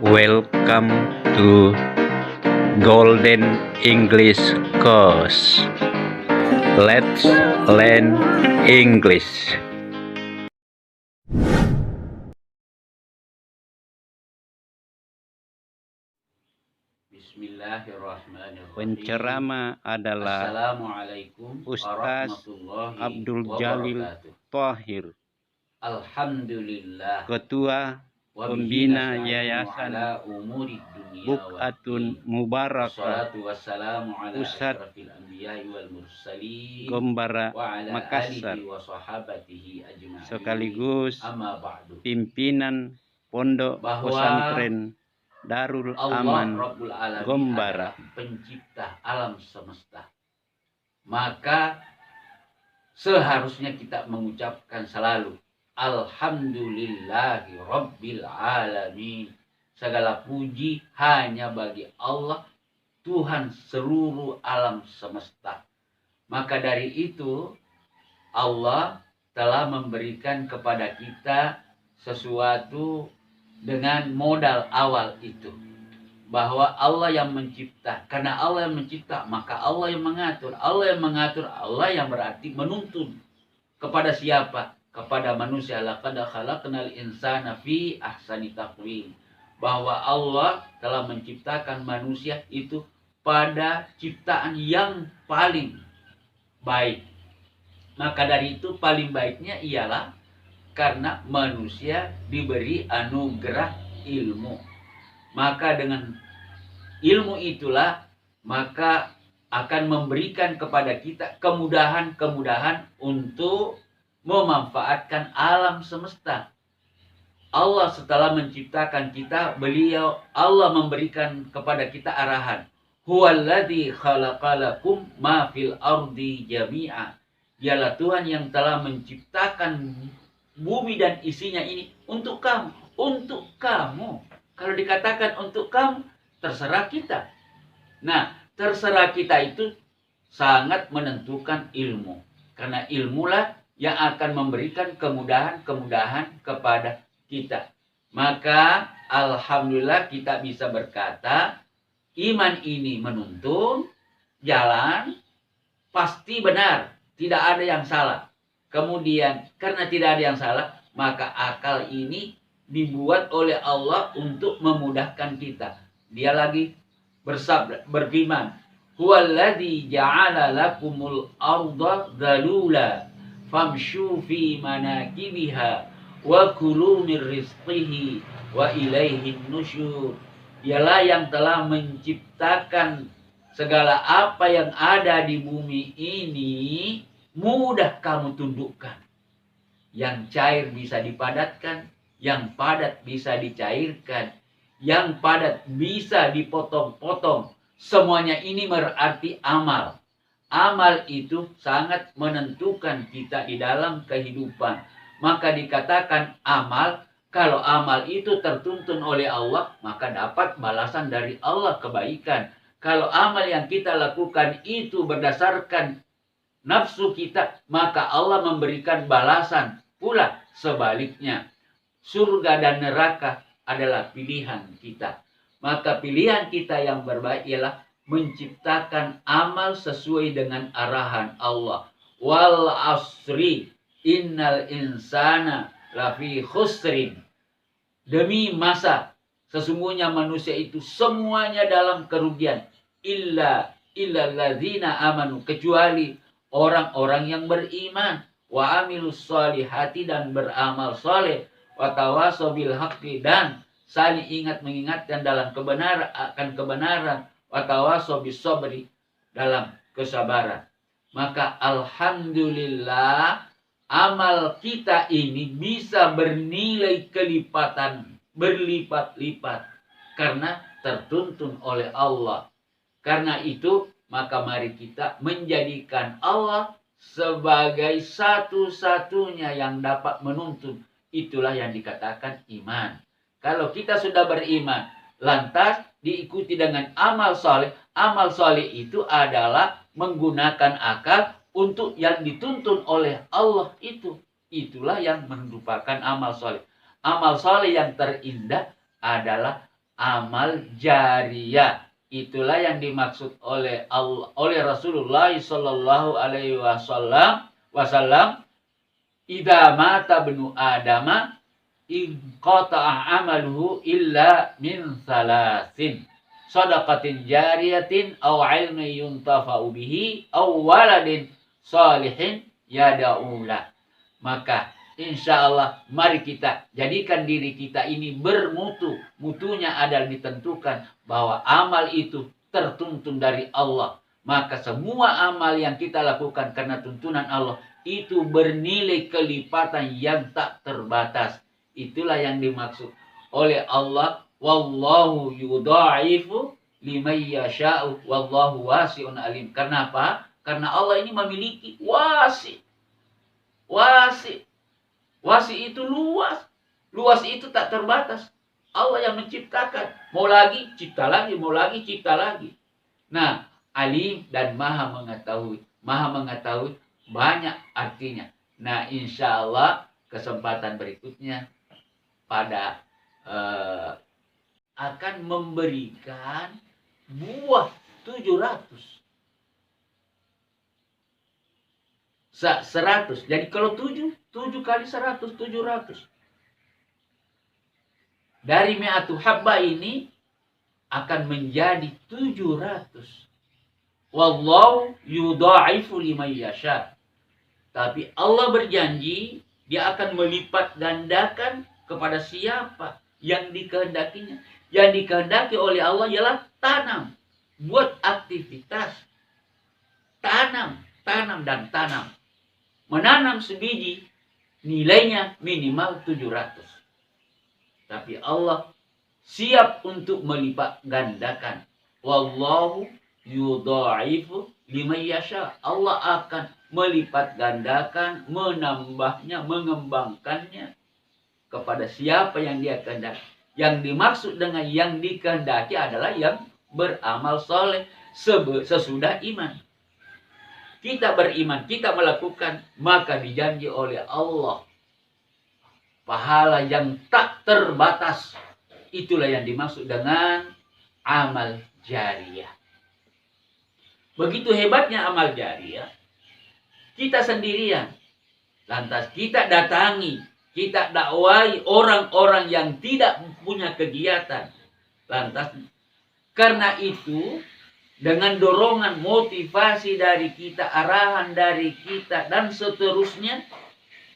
Welcome to Golden English Course. Let's learn English. Bismillahirrahmanirrahim. Penceramah adalah Assalamualaikum Ustaz warahmatullahi Abdul Jalil wabarakatuh. Thahir, Alhamdulillah. Ketua Wa Pembina bihi nasta'inu Yayasan ala umuri dunya Buk'atun waddin. Mubarakah Wassalatu wassalamu ala Pusat asyrafil anbiya'i wal mursalin Gombara wa ala Makassar, alihi wa sahabatihi ajma'in. sekaligus Amma ba'du. pimpinan Pondok Bahwa Pesantren Darul Allah Aman Rabbul Alamin Gombara, adalah pencipta alam semesta. Maka seharusnya kita mengucapkan selalu Alhamdulillahi Rabbil Alamin. Segala puji hanya bagi Allah, Tuhan seluruh alam semesta. Maka dari itu Allah telah memberikan kepada kita sesuatu dengan modal awal itu, bahwa Allah yang mencipta. Karena Allah yang mencipta, maka Allah yang mengatur. Allah yang mengatur, Allah yang berarti menuntun. Kepada siapa? Kepada manusia. Laqad khalaqnal insana fi ahsani taqwim. Bahwa Allah telah menciptakan manusia itu pada ciptaan yang paling baik. Maka dari itu paling baiknya ialah karena manusia diberi anugerah ilmu. Maka dengan ilmu itulah maka akan memberikan kepada kita kemudahan-kemudahan untuk memanfaatkan alam semesta. Allah setelah menciptakan kita, Allah memberikan kepada kita arahan. Huwallazi khalaqalakum ma fil ardi jami'a. Dialah Tuhan yang telah menciptakan bumi dan isinya ini untuk kamu. Untuk kamu. Kalau dikatakan untuk kamu, terserah kita. Nah, terserah kita itu sangat menentukan ilmu. Karena ilmulah yang akan memberikan kemudahan-kemudahan kepada kita. Maka alhamdulillah kita bisa berkata, iman ini menuntun, jalan, pasti benar. Tidak ada yang salah. Kemudian karena tidak ada yang salah, maka akal ini dibuat oleh Allah untuk memudahkan kita. Dia lagi bersabda, berfirman, huwallazi ja'ala lakumul arda dzalula famshu fi manakibiha wa kulu min rizqihi wa ilaihin nusyur. Dialah yang telah menciptakan segala apa yang ada di bumi ini, mudah kamu tundukkan. Yang cair bisa dipadatkan, yang padat bisa dicairkan, yang padat bisa dipotong-potong. Semuanya ini berarti amal. Amal itu sangat menentukan kita di dalam kehidupan. Maka dikatakan amal, kalau amal itu tertuntun oleh Allah, maka dapat balasan dari Allah kebaikan. Kalau amal yang kita lakukan itu berdasarkan nafsu kita, maka Allah memberikan balasan pula sebaliknya. Surga dan neraka adalah pilihan kita. Maka pilihan kita yang terbaik ialah menciptakan amal sesuai dengan arahan Allah. Wal asri innal insana lafi khusrin. Demi masa, sesungguhnya manusia itu semuanya dalam kerugian. Illalladzina amanu, kecuali orang-orang yang beriman. Wa amilus solihati, dan beramal soleh. Wa tawasaw bil haqqi, dan saling ingat mengingatkan dalam kebenaran akan kebenaran. Wa tawasaw bis sabri, dalam kesabaran. Maka alhamdulillah amal kita ini bisa bernilai kelipatan berlipat-lipat karena tertuntun oleh Allah. Karena itu maka mari kita menjadikan Allah sebagai satu-satunya yang dapat menuntun. Itulah yang dikatakan iman. Kalau kita sudah beriman, lantas diikuti dengan amal soleh. Amal soleh itu adalah menggunakan akal untuk yang dituntun oleh Allah itu. Itulah yang merupakan amal soleh. Amal soleh yang terindah adalah amal jariyah. Itulah yang dimaksud oleh Allah, oleh Rasulullah sallallahu alaihi wasallam, idza mata ibnu adama in qata'a amaluhu illa min salasin, shadaqatin jariyatin aw ilmin yuntafa'u bihi aw waladin salihin yada'ulah. Maka insya Allah mari kita jadikan diri kita ini bermutu. Mutunya adalah ditentukan bahwa amal itu tertuntun dari Allah. Maka semua amal yang kita lakukan karena tuntunan Allah itu bernilai kelipatan yang tak terbatas. Itulah yang dimaksud oleh Allah, wallahu yudha'ifu liman yasha'u wallahu wasi'un alim. Kenapa? Karena Allah ini memiliki wasi. Wasi itu luas. Luas itu tak terbatas. Allah yang menciptakan. Mau lagi, cipta lagi. Mau lagi, cipta lagi. Nah, alim dan maha mengetahui. Maha mengetahui banyak artinya. Nah, insya Allah kesempatan berikutnya pada akan memberikan buah 700. 100. Jadi kalau 7 kali 100, 700. Dari mi'atu habba ini akan menjadi 700. Wallahu yudha'ifu liman yasha. Tapi Allah berjanji dia akan melipat gandakan kepada siapa yang dikehendakinya. Yang dikehendaki oleh Allah ialah tanam. Buat aktivitas. Tanam dan tanam. Menanam sebiji nilainya minimal 700. Tapi Allah siap untuk melipat gandakan. Wallahu yudha'ifu liman yasha. Allah akan melipat gandakan, menambahnya, mengembangkannya kepada siapa yang dia kehendaki. Yang dimaksud dengan yang dikehendaki adalah yang beramal soleh sesudah iman. Kita beriman, kita melakukan, maka dijanji oleh Allah pahala yang tak terbatas. Itulah yang dimaksud dengan amal jariyah. Begitu hebatnya amal jariyah. Kita sendirian. Lantas kita datangi, kita dakwai orang-orang yang tidak punya kegiatan. Lantas karena itu, dengan dorongan motivasi dari kita, arahan dari kita, dan seterusnya,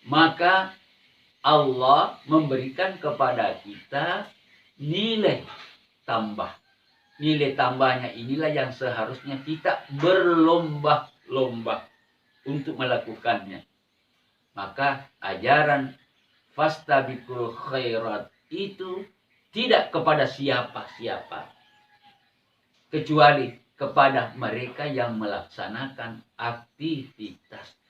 maka Allah memberikan kepada kita nilai tambah. Nilai tambahnya inilah yang seharusnya kita berlomba-lomba untuk melakukannya. Maka ajaran fastabiqul khairat itu tidak kepada siapa-siapa, kecuali kepada mereka yang melaksanakan aktivitas.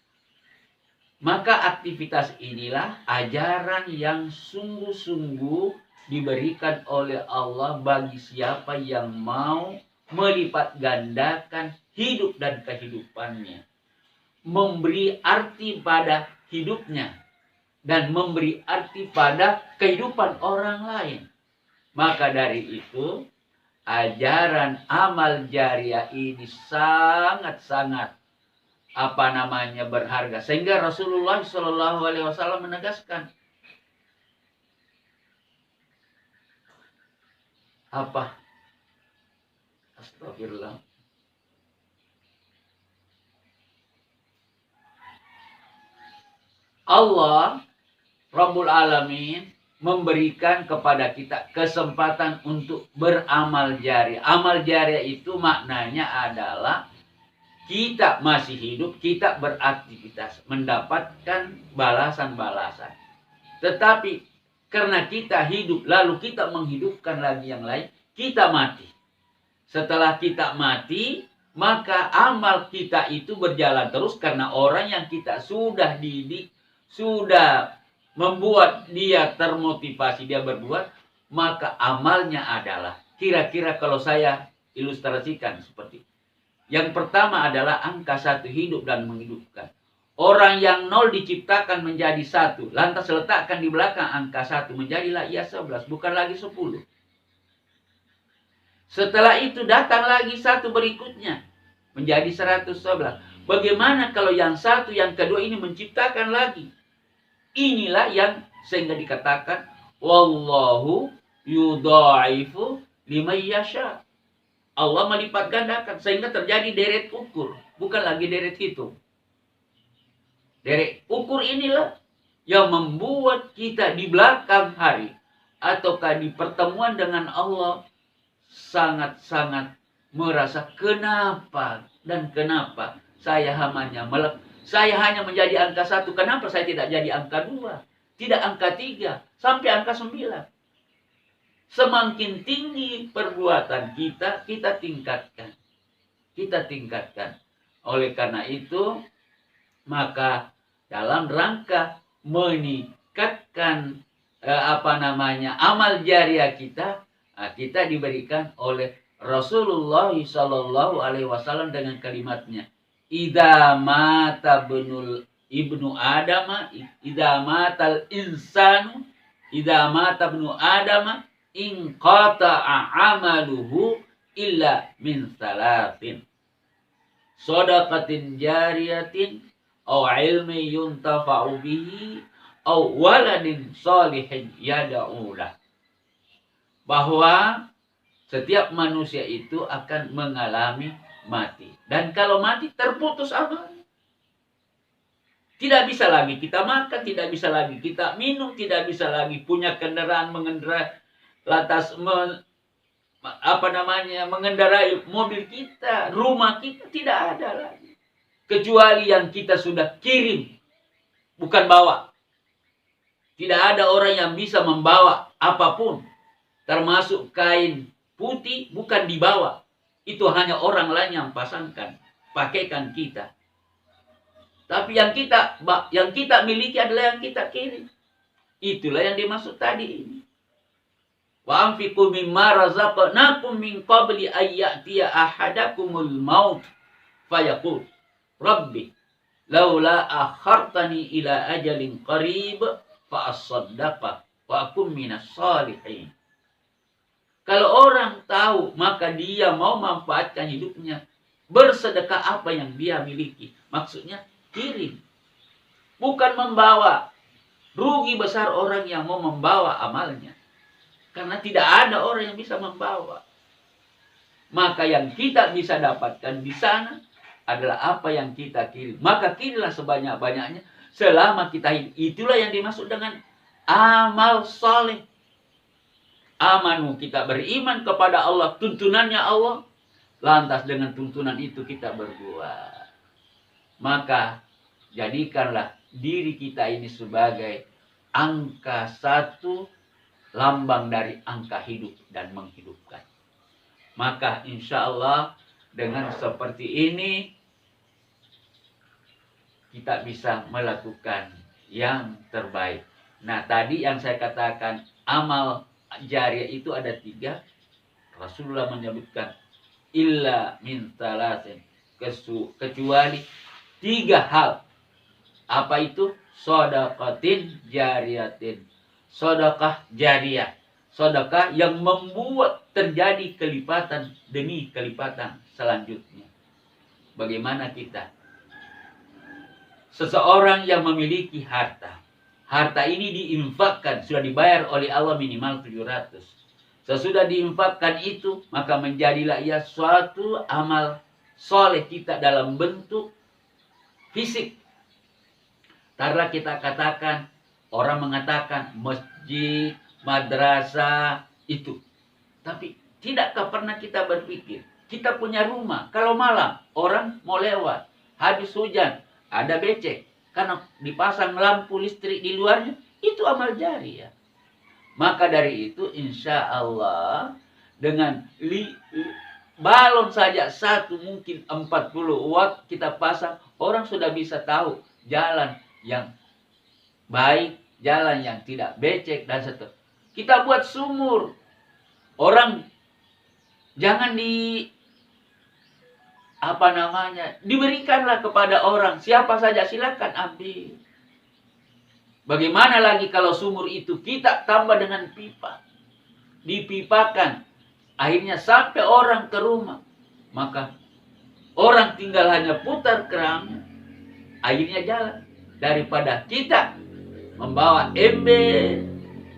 Maka aktivitas inilah ajaran yang sungguh-sungguh diberikan oleh Allah bagi siapa yang mau melipat gandakan hidup dan kehidupannya. Memberi arti pada hidupnya dan memberi arti pada kehidupan orang lain. Maka dari itu, ajaran amal jariyah ini sangat-sangat berharga. Sehingga Rasulullah Shallallahu Alaihi Wasallam menegaskan apa? Astagfirullah. Allah Rabbul Alamin memberikan kepada kita kesempatan untuk beramal jariyah. Amal jariyah itu maknanya adalah kita masih hidup, kita beraktivitas, mendapatkan balasan-balasan. Tetapi karena kita hidup, lalu kita menghidupkan lagi yang lain, kita mati. Setelah kita mati, maka amal kita itu berjalan terus karena orang yang kita sudah didik, sudah membuat dia termotivasi, dia berbuat, maka amalnya adalah, kira-kira kalau saya ilustrasikan seperti yang pertama adalah angka 1, hidup dan menghidupkan. Orang yang 0 diciptakan menjadi 1, lantas letakkan di belakang angka 1, menjadilah ia 11, bukan lagi 10. Setelah itu datang lagi satu berikutnya. Menjadi 111. Bagaimana kalau yang satu, yang kedua ini menciptakan lagi? Inilah yang sehingga dikatakan wallahu yudha'ifu liman yasha. Allah melipat gandakan sehingga terjadi deret ukur, bukan lagi deret hitung. Deret ukur inilah yang membuat kita di belakang hari ataukah di pertemuan dengan Allah sangat-sangat merasa kenapa saya hanya menjadi angka 1, kenapa saya tidak jadi angka 2, tidak angka 3, sampai angka 9. Semakin tinggi perbuatan kita, kita tingkatkan. Oleh karena itu, maka dalam rangka meningkatkan amal jariah kita, kita diberikan oleh Rasulullah Shallallahu Alaihi Wasallam dengan kalimatnya, idza mata ibnu Adama, idza matal insanu, idza mata ibnu Adama, in qata'a amaluhu illa min salatin, shadaqatin jariyatin aw ilmi yuntafa'u bihi aw waladin shalihin yad'u lah. Bahwa setiap manusia itu akan mengalami mati. Dan kalau mati terputus amalnya. Tidak bisa lagi kita makan, tidak bisa lagi kita minum, tidak bisa lagi punya kendaraan mengendarai, lantas mengendarai mobil kita, rumah kita, tidak ada lagi. Kecuali yang kita sudah kirim, bukan bawa. Tidak ada orang yang bisa membawa apapun, termasuk kain putih, bukan dibawa. Itu hanya orang lain yang pasangkan, pakaikan kita. Tapi yang kita miliki adalah yang kita kirim. Itulah yang dimaksud tadi ini. Wa anfiqu mimma razaqnakum min qabli ayyatiya ahadakumul maut fayaqul rabbi laula akhartani ila ajalin qarib fa asaddaqa wa akum minas shalihin. Kalau orang tahu, maka dia mau manfaatkan hidupnya, bersedekah apa yang dia miliki. Maksudnya kirim, bukan membawa. Rugi besar orang yang mau membawa amalnya, karena tidak ada orang yang bisa membawa. Maka yang kita bisa dapatkan di sana adalah apa yang kita kirim. Maka kirimlah sebanyak-banyaknya selama kita hidup. Itulah yang dimaksud dengan amal saleh. Amanu, kita beriman kepada Allah, tuntunannya Allah. Lantas dengan tuntunan itu kita berbuat. Maka jadikanlah diri kita ini sebagai angka 1, lambang dari angka hidup dan menghidupkan. Maka insya Allah dengan seperti ini kita bisa melakukan yang terbaik. Nah, tadi yang saya katakan amal jariah itu ada 3. Rasulullah menyebutkan illa min salasin, kecuali 3 hal. Apa itu? Shadaqatin jariyatin, sedekah jariah, sedekah yang membuat terjadi kelipatan demi kelipatan selanjutnya. Bagaimana kita? Seseorang yang memiliki harta, harta ini diinfakkan, sudah dibayar oleh Allah minimal 700. Sesudah diinfakkan itu, maka menjadilah ia suatu amal soleh kita dalam bentuk fisik. Karena kita katakan, orang mengatakan masjid, madrasah itu. Tapi tidakkah pernah kita berpikir, kita punya rumah, kalau malam orang mau lewat, habis hujan, ada becek, karena dipasang lampu listrik di luarnya, itu amal jariah. Maka dari itu insya Allah dengan balon saja satu mungkin 40 watt kita pasang, orang sudah bisa tahu jalan yang baik, jalan yang tidak becek dan seterusnya. Kita buat sumur, orang jangan diberikanlah kepada orang, siapa saja silakan ambil. Bagaimana lagi kalau sumur itu kita tambah dengan pipa, dipipakan, Akhirnya sampai orang ke rumah, maka orang tinggal hanya putar kerannya, akhirnya jalan. Daripada kita membawa ember,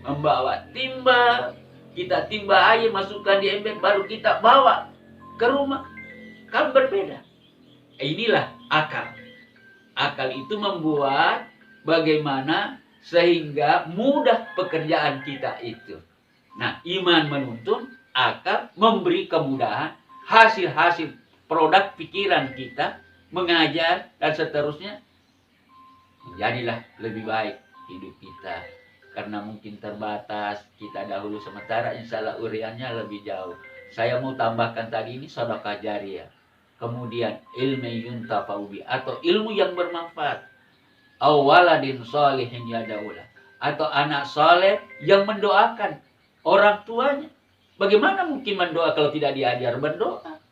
membawa timba, kita timba air masukkan di ember baru kita bawa ke rumah, kan berbeda. Inilah akal. Akal itu membuat bagaimana sehingga mudah pekerjaan kita itu. Nah, iman menuntun, akal memberi kemudahan, hasil-hasil produk pikiran kita, mengajar dan seterusnya, menjadilah lebih baik hidup kita. Karena mungkin terbatas, kita dahulu sementara, insya Allah uriannya lebih jauh. Saya mau tambahkan tadi ini sedekah jariyah. Kemudian ilmu yuntafa'u bi, atau ilmu yang bermanfaat. Awaladin sholihin yadaulah, atau anak soleh yang mendoakan orang tuanya. Bagaimana mungkin mendoa kalau tidak diajar berdoa?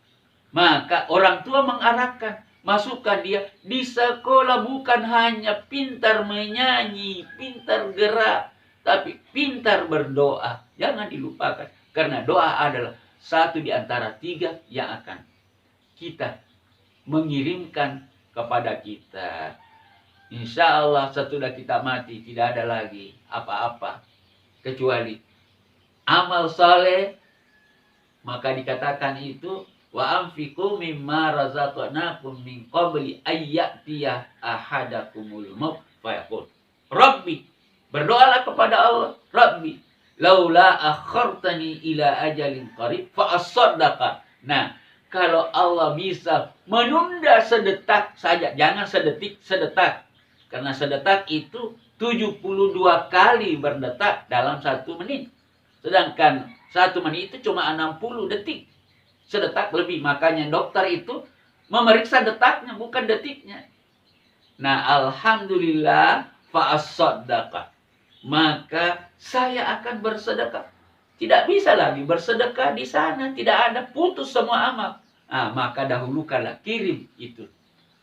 Maka orang tua mengarahkan, masukkan dia di sekolah bukan hanya pintar menyanyi, pintar gerak, tapi pintar berdoa. Jangan dilupakan, karena doa adalah satu di antara 3 yang akan kita mengirimkan kepada kita. Insya Allah sesudah kita mati tidak ada lagi apa-apa kecuali amal saleh. Maka dikatakan itu wa anfiqu mimma razaqnakum min qabli ayyatiyah ahadakumul maut fayaqul Rabbi, berdoalah kepada Allah, Rabbi laula akhartani ila ajalin qarib fa asaddaqa. Nah, kalau Allah bisa menunda sedetak saja, jangan sedetik, sedetak. Karena sedetak itu 72 kali berdetak dalam 1 menit. Sedangkan 1 menit itu cuma 60 detik. Sedetak lebih. Makanya dokter itu memeriksa detaknya, bukan detiknya. Nah, alhamdulillah fa'as-sadaqah. Maka saya akan bersedekah. Tidak bisa lagi bersedekah di sana. Tidak ada, putus semua amal. Nah, maka dahulukanlah, kirim itu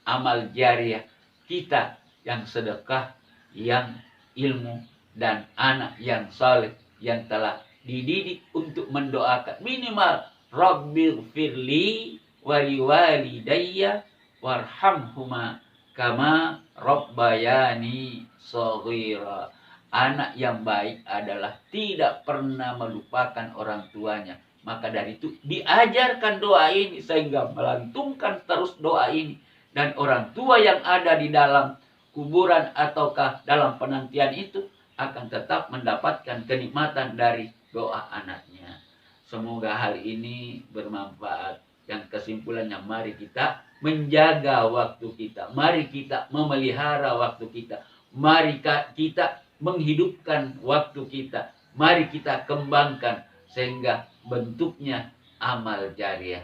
amal jariah kita, yang sedekah, yang ilmu, dan anak yang saleh yang telah dididik untuk mendoakan. Minimal Rabbil firli waliwalidayya warhamhuma kama rabbayani shaghira. Anak yang baik adalah tidak pernah melupakan orang tuanya. Maka dari itu diajarkan doa ini sehingga melantunkan terus doa ini. Dan orang tua yang ada di dalam kuburan ataukah dalam penantian itu akan tetap mendapatkan kenikmatan dari doa anaknya. Semoga hal ini bermanfaat. Yang kesimpulannya, mari kita menjaga waktu kita. Mari kita memelihara waktu kita. Mari kita menghidupkan waktu kita. Mari kita kembangkan sehingga bentuknya amal jariah.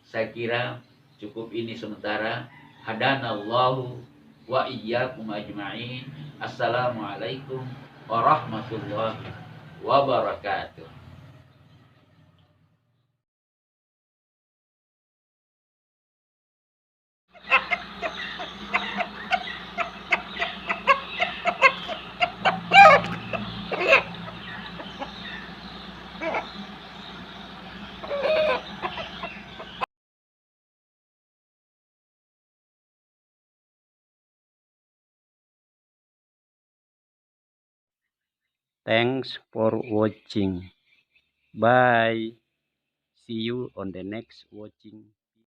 Saya kira cukup ini sementara. Hadanallahu wa iyyakum ajma'in. Assalamualaikum warahmatullahi wabarakatuh. Thanks for watching. Bye. See you on the next watching.